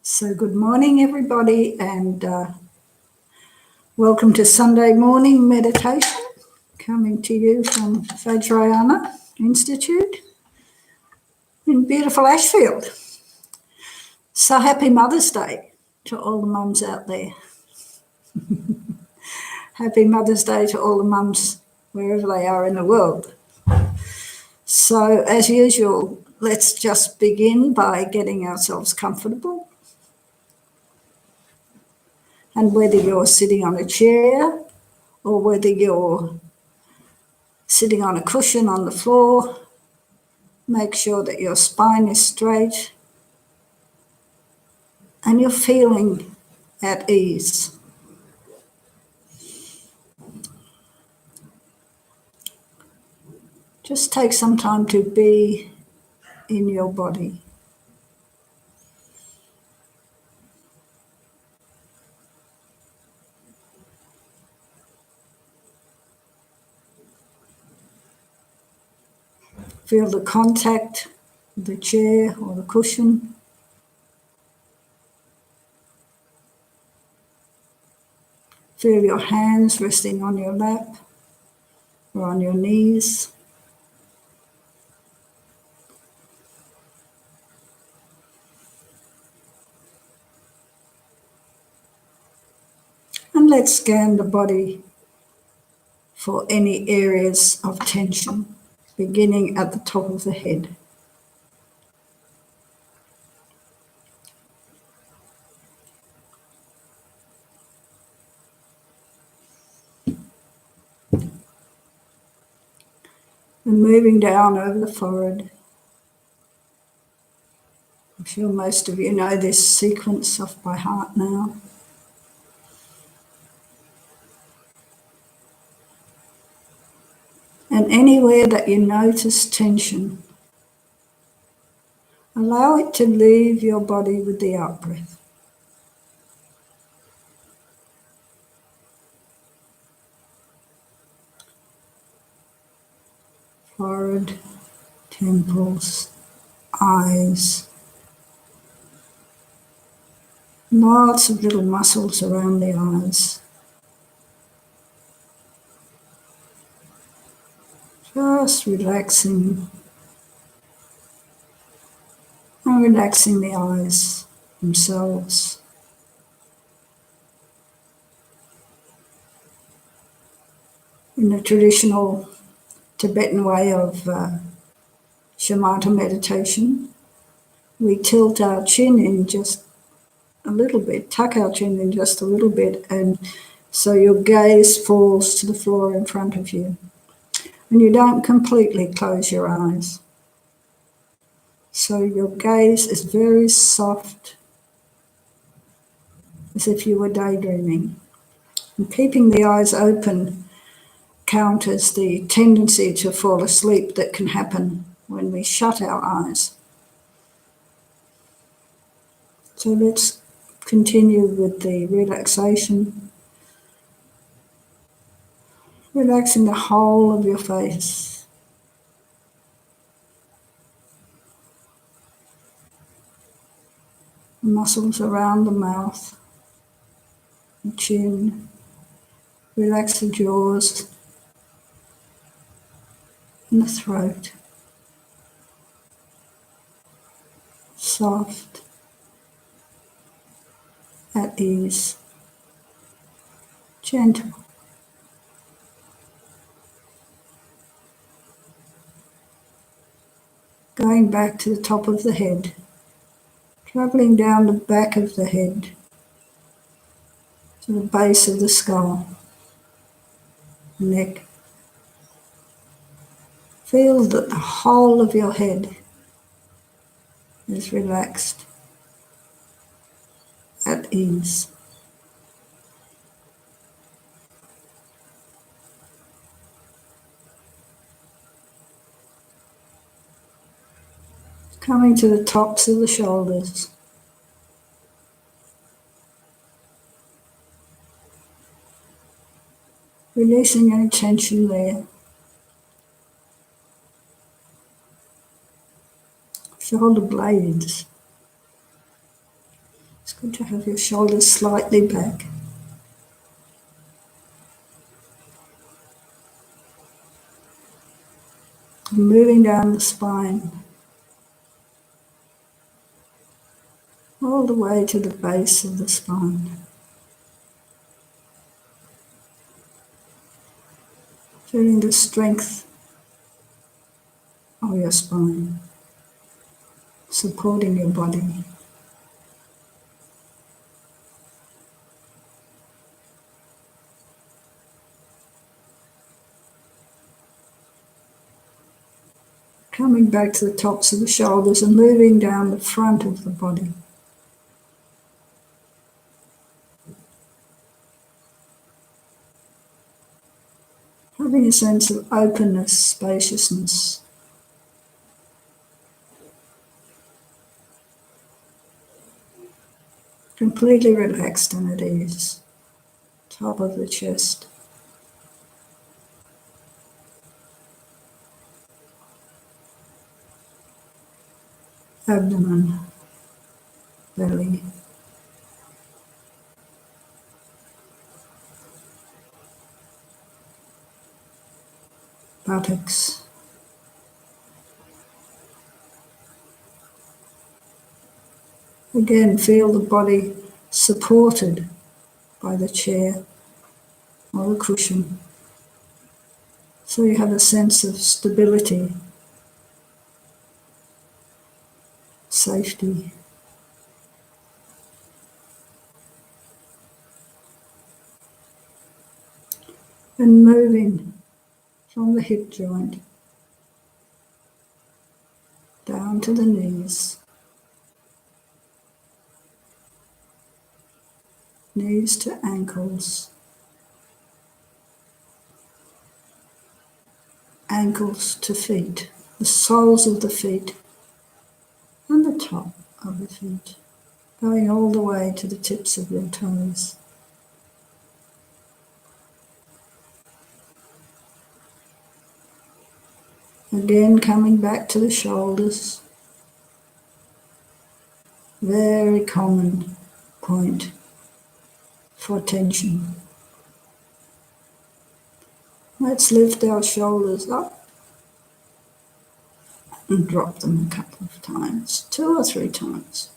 So good morning, everybody, and welcome to Sunday morning meditation, coming to you from Vajrayana Institute in beautiful Ashfield. So happy Mother's Day to all the mums out there. Happy Mother's Day to all the mums wherever they are in the world. So as usual, let's just begin by getting ourselves comfortable. And whether you're sitting on a chair or whether you're sitting on a cushion on the floor, make sure that your spine is straight and you're feeling at ease. Just take some time to be in your body. Feel the contact of the chair or the cushion. Feel your hands resting on your lap or on your knees. And let's scan the body for any areas of tension, beginning at the top of the head. And moving down over the forehead. I'm sure most of you know this sequence off by heart now. And anywhere that you notice tension, allow it to leave your body with the out-breath. Forehead, temples, eyes. Lots of little muscles around the eyes. Just relaxing and relaxing the eyes themselves. In the traditional Tibetan way of shamatha meditation, we tilt our chin in just a little bit, tuck our chin in just a little bit, and so your gaze falls to the floor in front of you. And you don't completely close your eyes. So your gaze is very soft, as if you were daydreaming. And keeping the eyes open counters the tendency to fall asleep that can happen when we shut our eyes. So let's continue with the relaxation. Relaxing the whole of your face. The muscles around the mouth, the chin. Relax the jaws and the throat. Soft, at ease, gentle. Going back to the top of the head, travelling down the back of the head to the base of the skull, neck. Feel that the whole of your head is relaxed, at ease. Coming to the tops of the shoulders. Releasing any tension there. Shoulder blades. Good to have your shoulders slightly back. And moving down the spine, all the way to the base of the spine. Feeling the strength of your spine, supporting your body. Coming back to the tops of the shoulders and moving down the front of the body. Having a sense of openness, spaciousness. Completely relaxed and at ease. Top of the chest. Abdomen, belly. Buttocks. Again, feel the body supported by the chair or the cushion. So you have a sense of stability, safety. And moving from the hip joint down to the knees. Knees to ankles. Ankles to feet. The soles of the feet and the top of the feet. Going all the way to the tips of your toes. Again, coming back to the shoulders. Very common point for tension. Let's lift our shoulders up and drop them a couple of times, 2 or 3 times.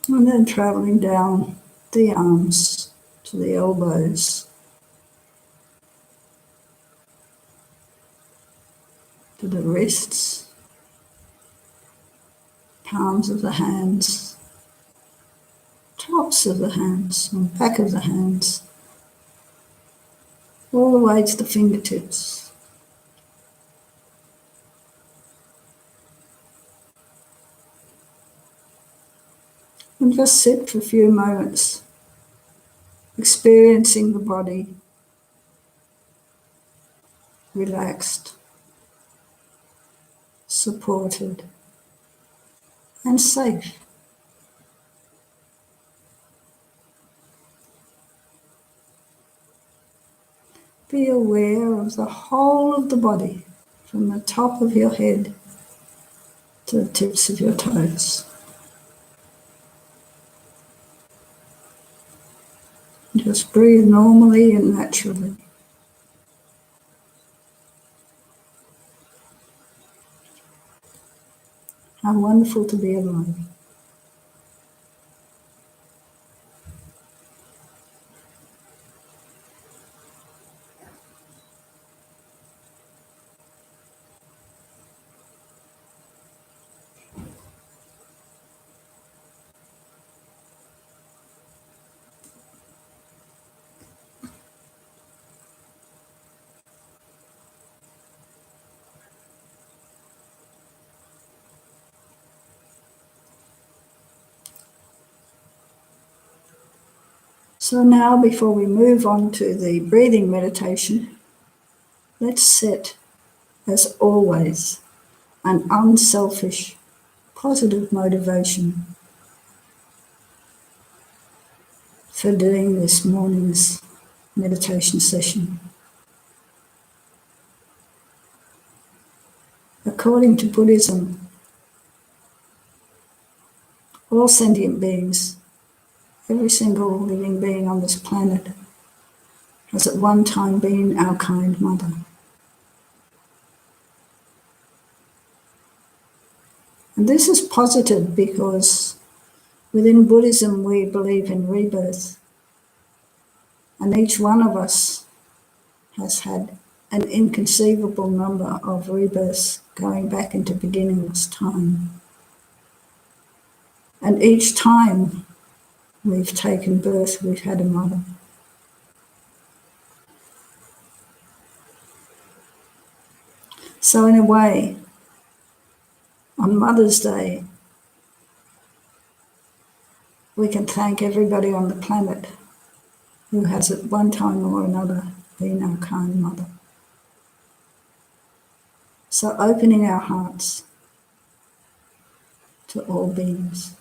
And then traveling down the arms to the elbows, to the wrists, palms of the hands, tops of the hands, and back of the hands, all the way to the fingertips. And just sit for a few moments, experiencing the body relaxed, supported, and safe. Be aware of the whole of the body, from the top of your head to the tips of your toes. Just breathe normally and naturally. How wonderful to be alive. So now, before we move on to the breathing meditation, let's set, as always, an unselfish, positive motivation. for doing this morning's meditation session. According to Buddhism, all sentient beings, every single living being on this planet, has at one time been our kind mother. And this is positive because within Buddhism we believe in rebirth, and each one of us has had an inconceivable number of rebirths going back into beginningless time. And each time we've taken birth, we've had a mother. So in a way, on Mother's Day, we can thank everybody on the planet who has at one time or another been our kind mother. So opening our hearts to all beings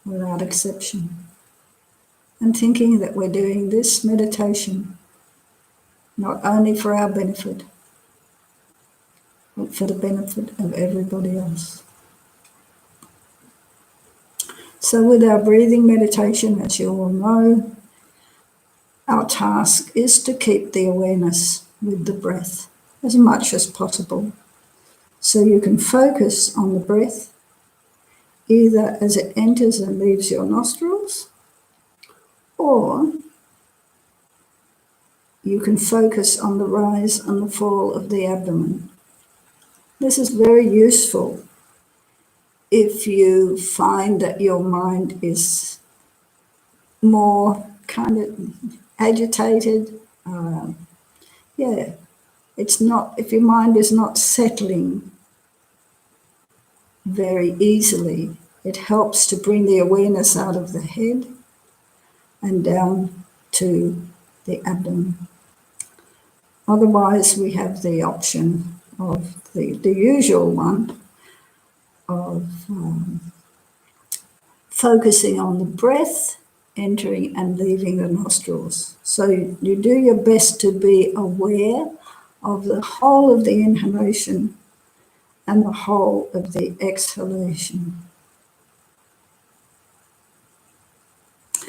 without exception, and thinking that we're doing this meditation not only for our benefit, but for the benefit of everybody else. So with our breathing meditation, as you all know, our task is to keep the awareness with the breath as much as possible. So you can focus on the breath either as it enters and leaves your nostrils, or you can focus on the rise and the fall of the abdomen. This is very useful if you find that your mind is more kind of agitated. If your mind is not settling very easily, it helps to bring the awareness out of the head and down to the abdomen. Otherwise, we have the option of the usual one of focusing on the breath entering and leaving the nostrils. So you do your best to be aware of the whole of the inhalation and the whole of the exhalation.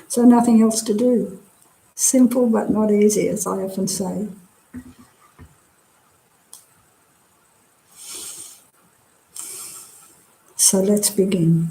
So nothing else to do. Simple but not easy, as I often say. So let's begin.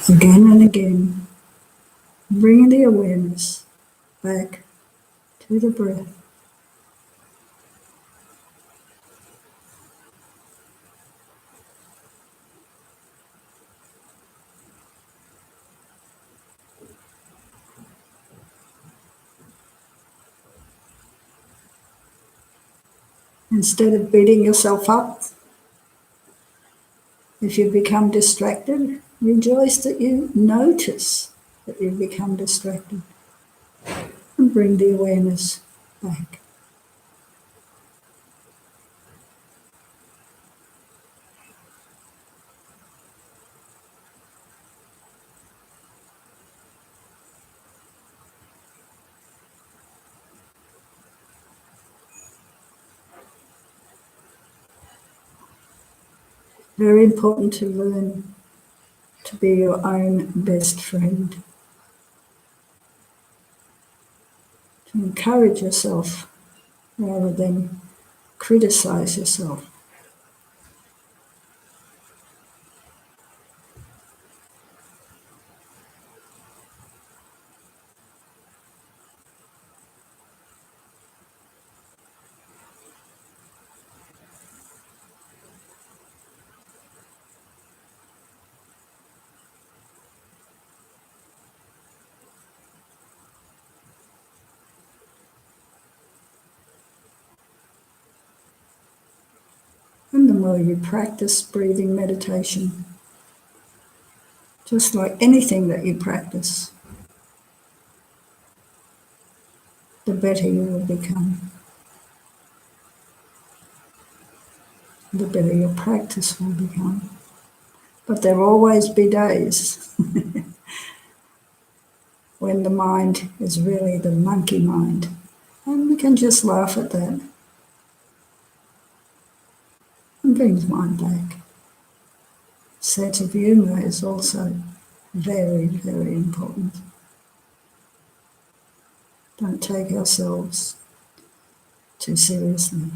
again and again, bringing the awareness back to the breath. Instead of beating yourself up, if you become distracted, rejoice that you notice that you've become distracted and bring the awareness back. Very important to learn to be your own best friend, to encourage yourself rather than criticize yourself. And the more you practice breathing meditation, just like anything that you practice, the better you will become, the better your practice will become. But there will always be days when the mind is really the monkey mind, and we can just laugh at that and bring the mind back. Sense of humour is also very, very important. Don't take ourselves too seriously.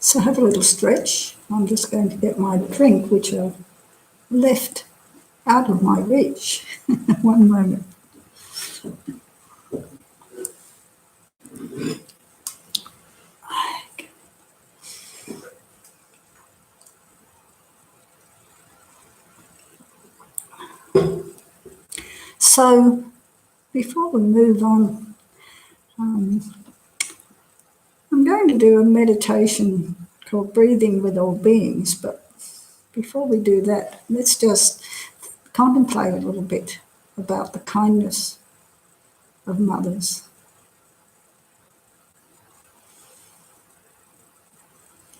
So have a little stretch. I'm just going to get my drink, which I've left out of my reach. One moment. So before we move on, I'm going to do a meditation called Breathing with All Beings, but before we do that, let's just contemplate a little bit about the kindness of mothers.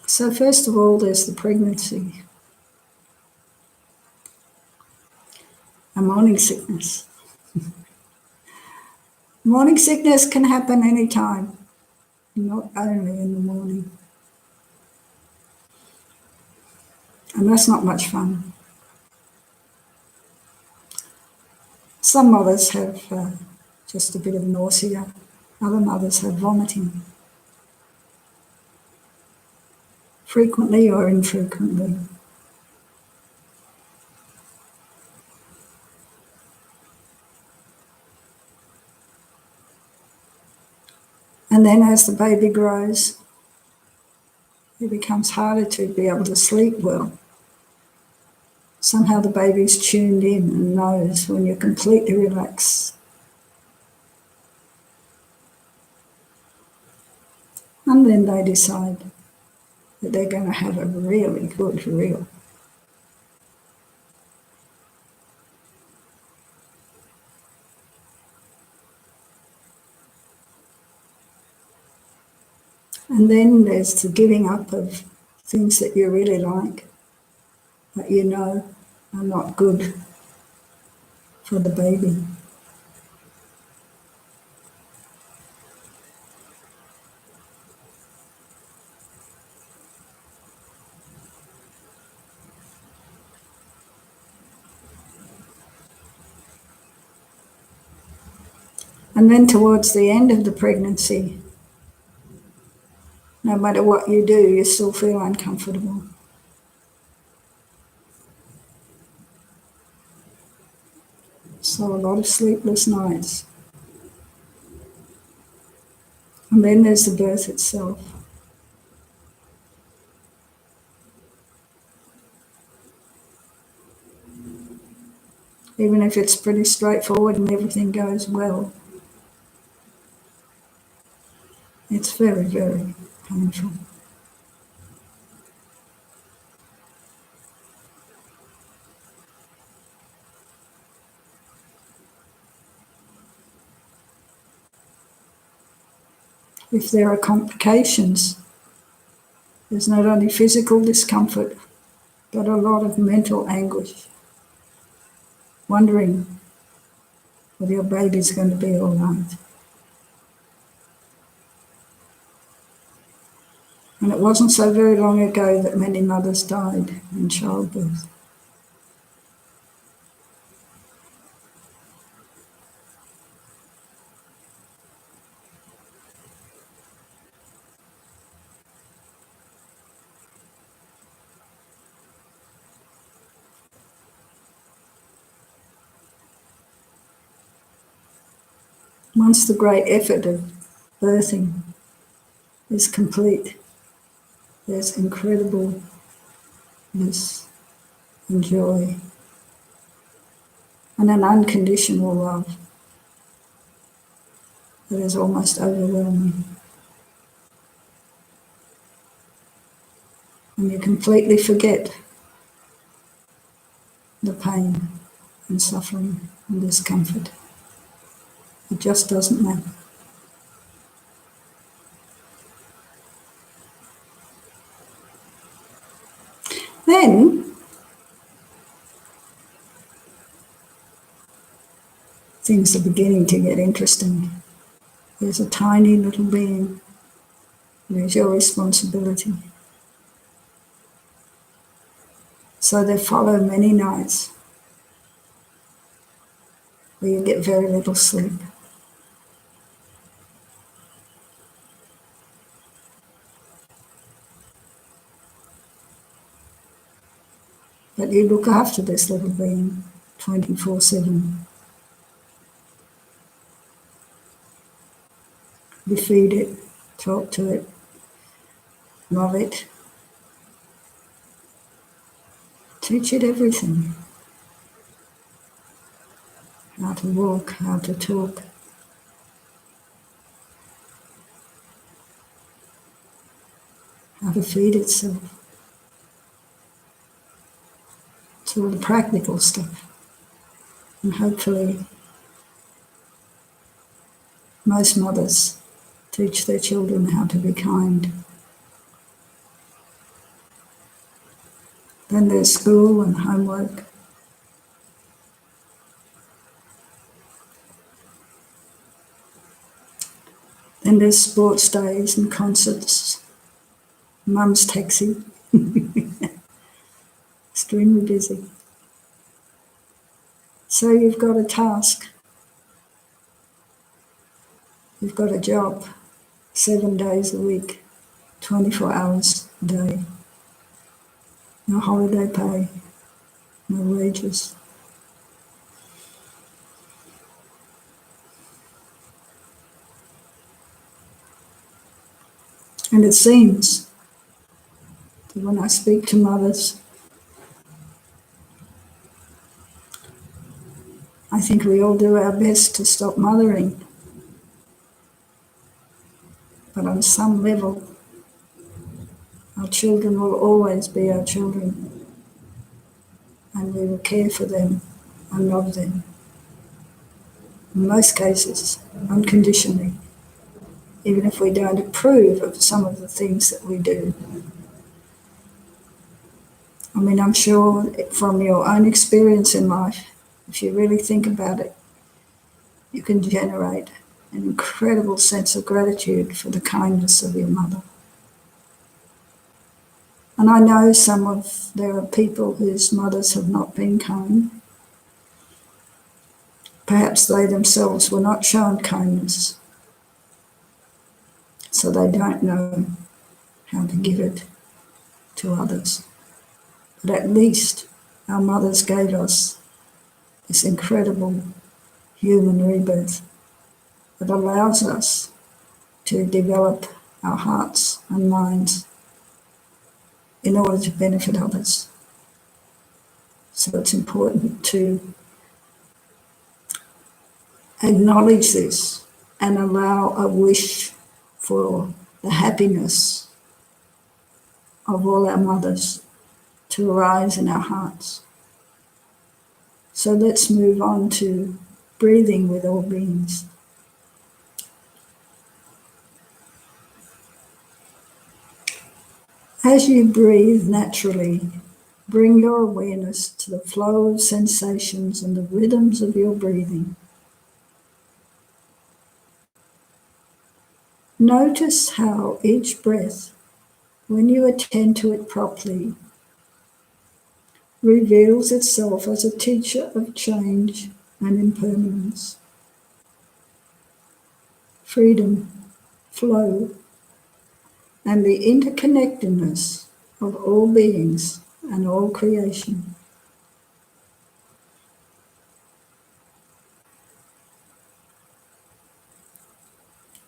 So first of all, there's the pregnancy, and morning sickness. Morning sickness can happen anytime, not only in the morning. And that's not much fun. Some mothers have just a bit of nausea. Other mothers have vomiting, frequently or infrequently. And then as the baby grows, it becomes harder to be able to sleep well. Somehow the baby's tuned in and knows when you're completely relaxed. And then they decide that they're going to have a really good reel. And then there's the giving up of things that you really like, that you know are not good for the baby. And then towards the end of the pregnancy, no matter what you do, you still feel uncomfortable. So a lot of sleepless nights. And then there's the birth itself. Even if it's pretty straightforward and everything goes well, it's very, very painful. If there are complications, there's not only physical discomfort, but a lot of mental anguish, wondering whether your baby's going to be all right. And it wasn't so very long ago that many mothers died in childbirth. Once the great effort of birthing is complete, there's incredible bliss and joy and an unconditional love that is almost overwhelming. And you completely forget the pain and suffering and discomfort. It just doesn't matter. Then things are beginning to get interesting. There's a tiny little being. There's your responsibility. So there follow many nights where you get very little sleep. But you look after this little being 24/7. You feed it, talk to it, love it, teach it everything. How to walk, how to talk. How to feed itself. It's all the practical stuff. And hopefully most mothers teach their children how to be kind. Then there's school and homework. Then there's sports days and concerts. Mum's taxi. Extremely busy. So you've got a task. You've got a job, 7 days a week, 24 hours a day. No holiday pay, no wages. And it seems that when I speak to mothers, I think we all do our best to stop mothering. But on some level, our children will always be our children, and we will care for them and love them. In most cases, unconditionally, even if we don't approve of some of the things that we do. I mean, I'm sure from your own experience in life, if you really think about it, you can generate an incredible sense of gratitude for the kindness of your mother. And I know there are people whose mothers have not been kind. Perhaps they themselves were not shown kindness, so they don't know how to give it to others. But at least our mothers gave us this incredible human rebirth that allows us to develop our hearts and minds in order to benefit others. So it's important to acknowledge this and allow a wish for the happiness of all our mothers to arise in our hearts. So let's move on to breathing with all beings. As you breathe naturally, bring your awareness to the flow of sensations and the rhythms of your breathing. Notice how each breath, when you attend to it properly, reveals itself as a teacher of change and impermanence, freedom, flow, and the interconnectedness of all beings and all creation.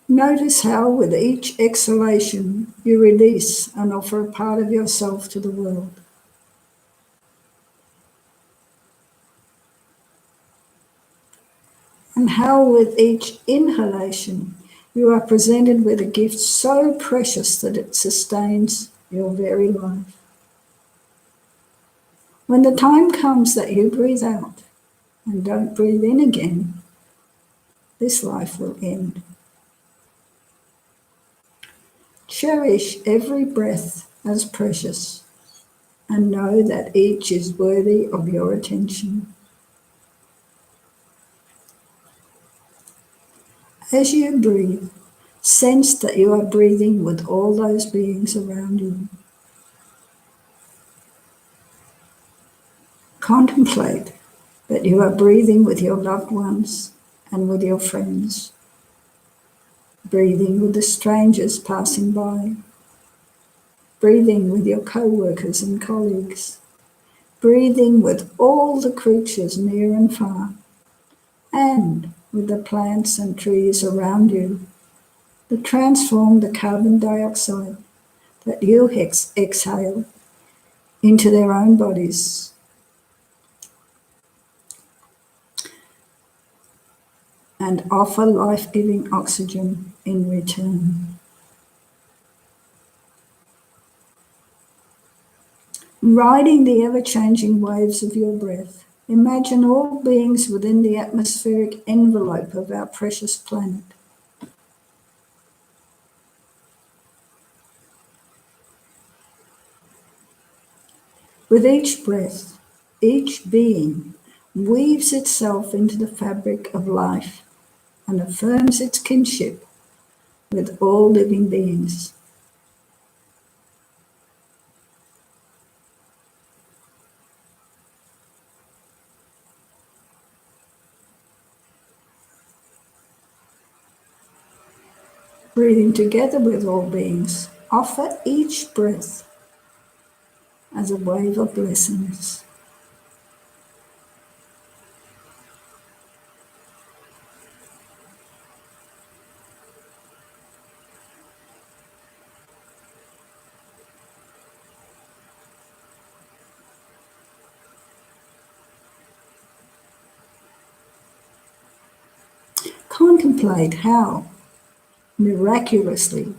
Notice how with each exhalation you release and offer a part of yourself to the world. And how with each inhalation you are presented with a gift so precious that it sustains your very life. When the time comes that you breathe out and don't breathe in again, this life will end. Cherish every breath as precious and know that each is worthy of your attention. As you breathe, sense that you are breathing with all those beings around you. Contemplate that you are breathing with your loved ones and with your friends, breathing with the strangers passing by, breathing with your co-workers and colleagues, breathing with all the creatures near and far, and with the plants and trees around you that transform the carbon dioxide that you exhale into their own bodies and offer life-giving oxygen in return. Riding the ever-changing waves of your breath, imagine all beings within the atmospheric envelope of our precious planet. With each breath, each being weaves itself into the fabric of life and affirms its kinship with all living beings. Breathing together with all beings, offer each breath as a wave of blessings. Contemplate how, miraculously,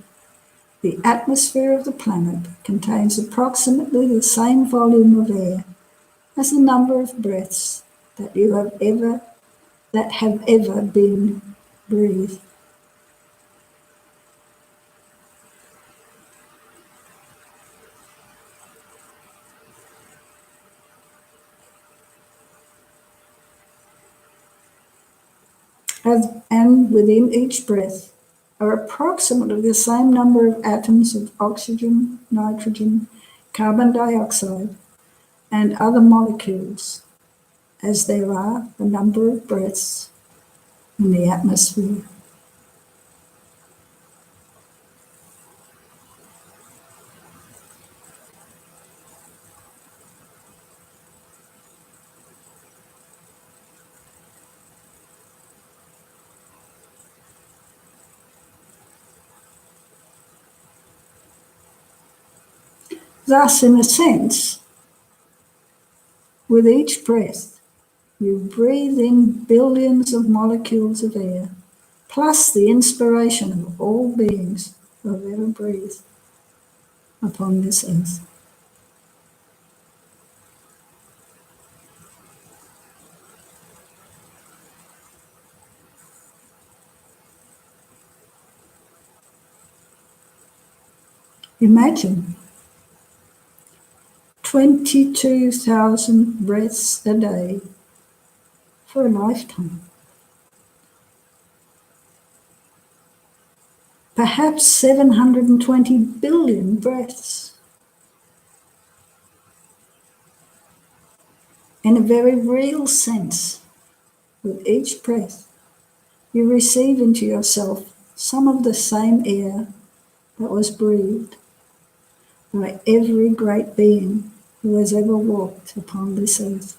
the atmosphere of the planet contains approximately the same volume of air as the number of breaths that have ever been breathed. And within each breath are approximately the same number of atoms of oxygen, nitrogen, carbon dioxide, and other molecules as there are the number of breaths in the atmosphere. Thus, in a sense, with each breath, you breathe in billions of molecules of air, plus the inspiration of all beings who have ever breathed upon this earth. Imagine 22,000 breaths a day for a lifetime. Perhaps 720 billion breaths. In a very real sense, with each breath, you receive into yourself some of the same air that was breathed by every great being who has ever walked upon this earth.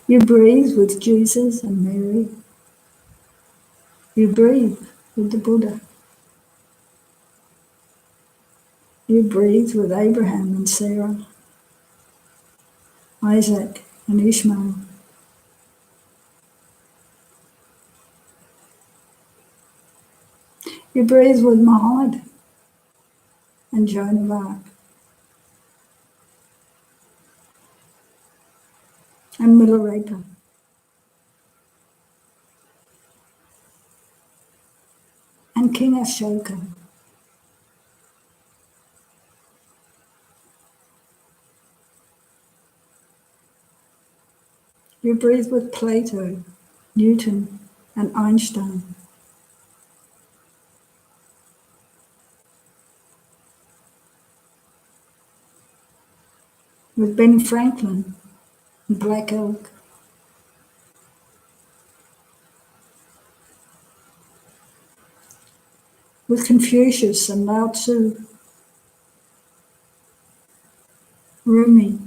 You breathe with Jesus and Mary. You breathe with the Buddha. You breathe with Abraham and Sarah, Isaac and Ishmael. You breathe with Muhammad and Joan of Arc and Milarepa. And King Ashoka. You breathe with Plato, Newton, and Einstein. With Ben Franklin and Black Elk. with Confucius and Lao Tzu, Rumi,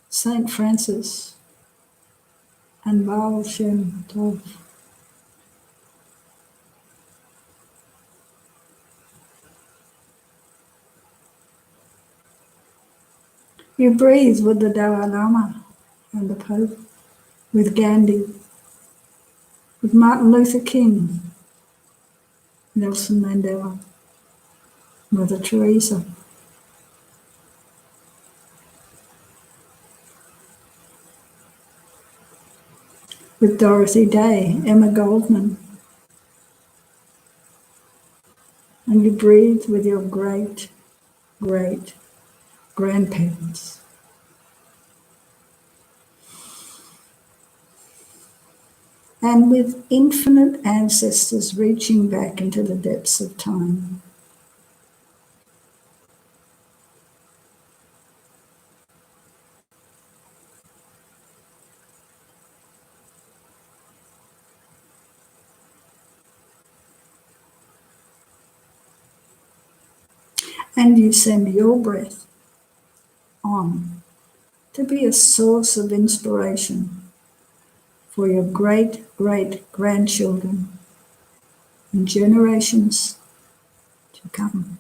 Saint Francis, and Baal Shem Tov. You breathe with the Dalai Lama and the Pope, with Gandhi, with Martin Luther King, Nelson Mandela, Mother Teresa. With Dorothy Day, Emma Goldman. And you breathe with your great, great grandparents. And with infinite ancestors reaching back into the depths of time. And you send your breath on to be a source of inspiration for your great, great grandchildren and generations to come.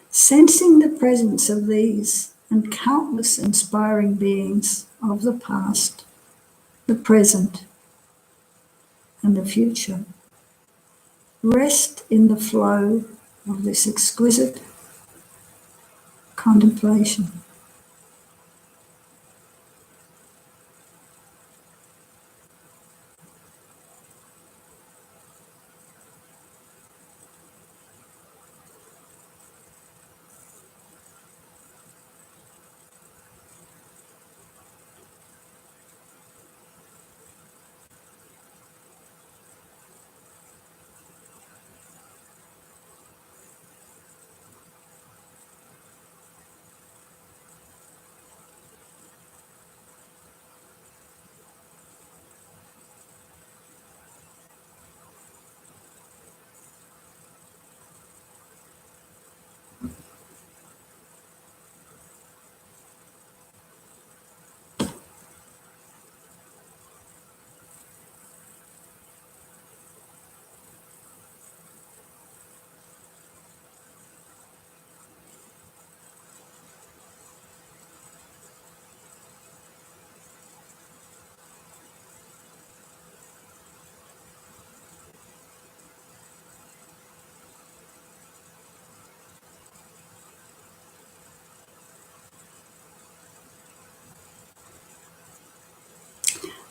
Sensing the presence of these and countless inspiring beings of the past, the present, and the future, rest in the flow of this exquisite contemplation.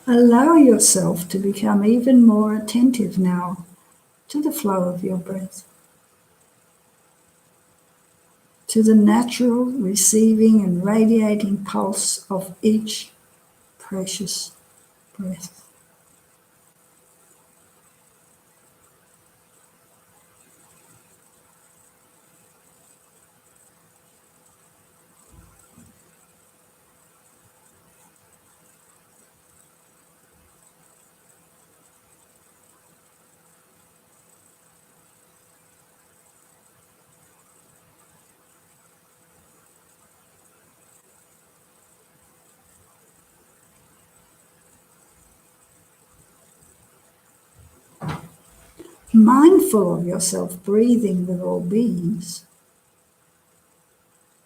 Allow yourself to become even more attentive now to the flow of your breath, to the natural receiving and radiating pulse of each precious breath. Mindful of yourself breathing with all beings,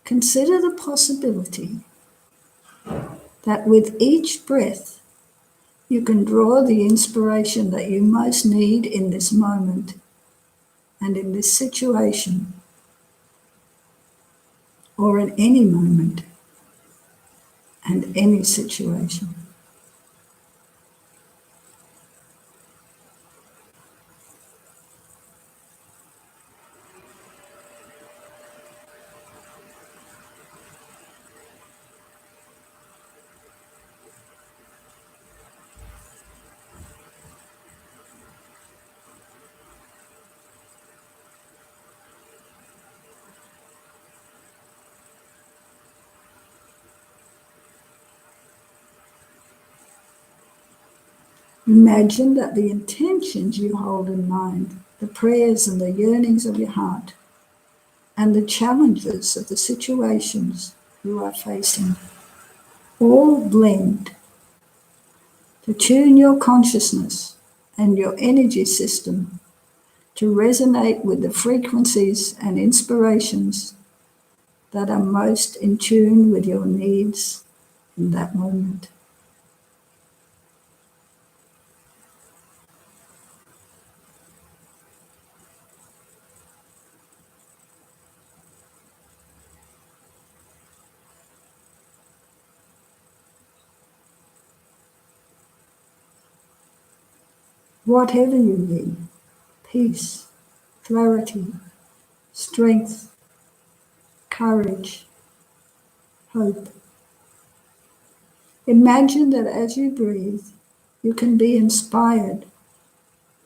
consider the possibility that with each breath you can draw the inspiration that you most need in this moment and in this situation, or in any moment and any situation. Imagine that the intentions you hold in mind, the prayers and the yearnings of your heart, and the challenges of the situations you are facing all blend to tune your consciousness and your energy system to resonate with the frequencies and inspirations that are most in tune with your needs in that moment. Whatever you need, peace, clarity, strength, courage, hope. Imagine that as you breathe, you can be inspired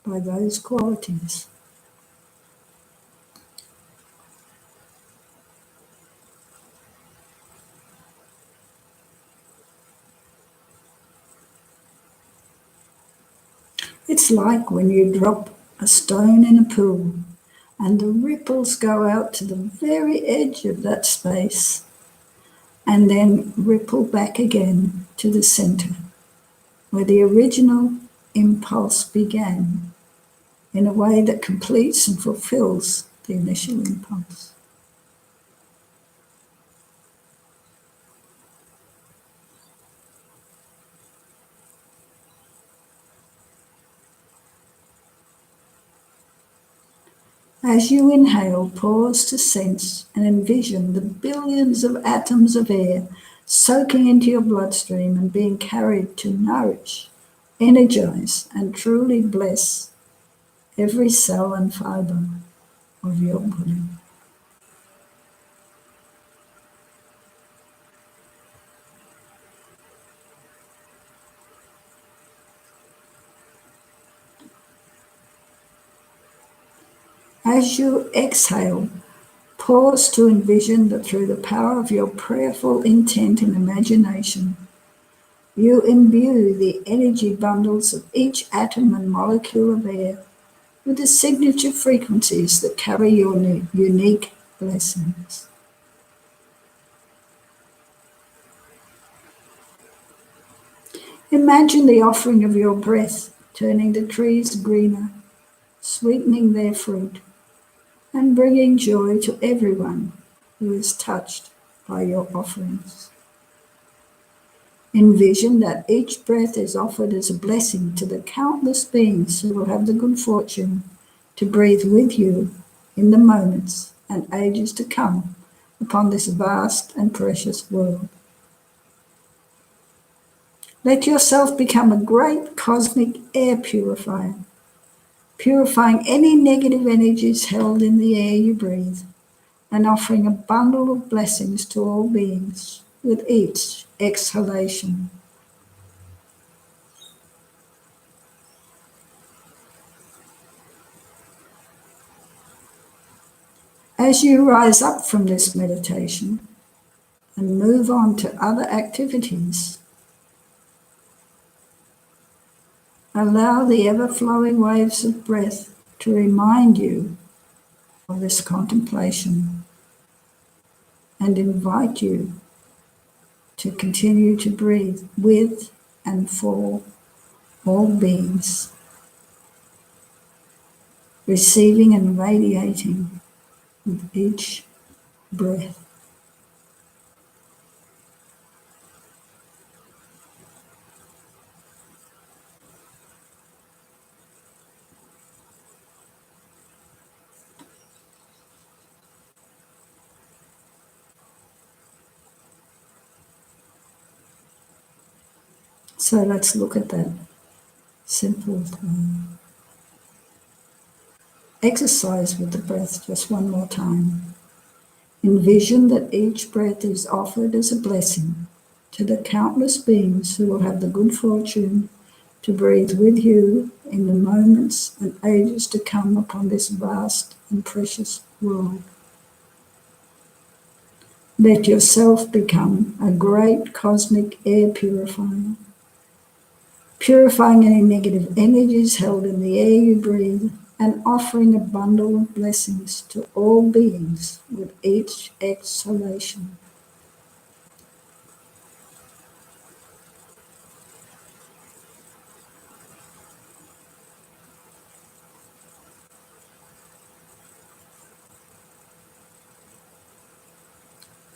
by those qualities. It's like when you drop a stone in a pool and the ripples go out to the very edge of that space and then ripple back again to the center where the original impulse began in a way that completes and fulfills the initial impulse. As you inhale, pause to sense and envision the billions of atoms of air soaking into your bloodstream and being carried to nourish, energize, and truly bless every cell and fiber of your body. As you exhale, pause to envision that through the power of your prayerful intent and imagination, you imbue the energy bundles of each atom and molecule of air with the signature frequencies that carry your unique blessings. Imagine the offering of your breath turning the trees greener, sweetening their fruit, and bringing joy to everyone who is touched by your offerings. Envision that each breath is offered as a blessing to the countless beings who will have the good fortune to breathe with you in the moments and ages to come upon this vast and precious world. Let yourself become a great cosmic air purifier, purifying any negative energies held in the air you breathe, and offering a bundle of blessings to all beings with each exhalation. As you rise up from this meditation and move on to other activities, allow the ever-flowing waves of breath to remind you of this contemplation and invite you to continue to breathe with and for all beings, receiving and radiating with each breath. So let's look at that simple exercise with the breath just one more time. Envision that each breath is offered as a blessing to the countless beings who will have the good fortune to breathe with you in the moments and ages to come upon this vast and precious world. Let yourself become a great cosmic air purifier, purifying any negative energies held in the air you breathe, and offering a bundle of blessings to all beings with each exhalation.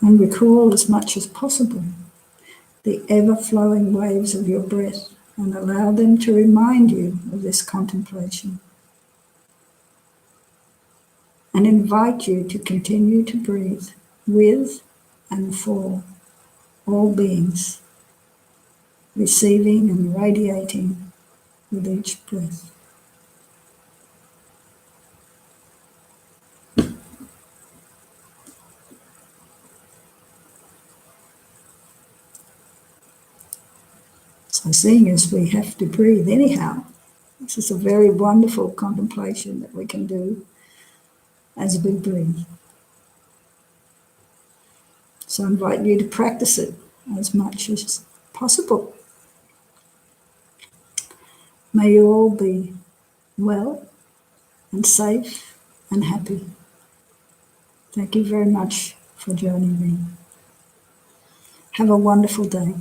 And recall as much as possible the ever-flowing waves of your breath and allow them to remind you of this contemplation and invite you to continue to breathe with and for all beings, receiving and radiating with each breath. So seeing as we have to breathe anyhow, this is a very wonderful contemplation that we can do as we breathe. So I invite you to practice it as much as possible. May you all be well and safe and happy. Thank you very much for joining me. Have a wonderful day.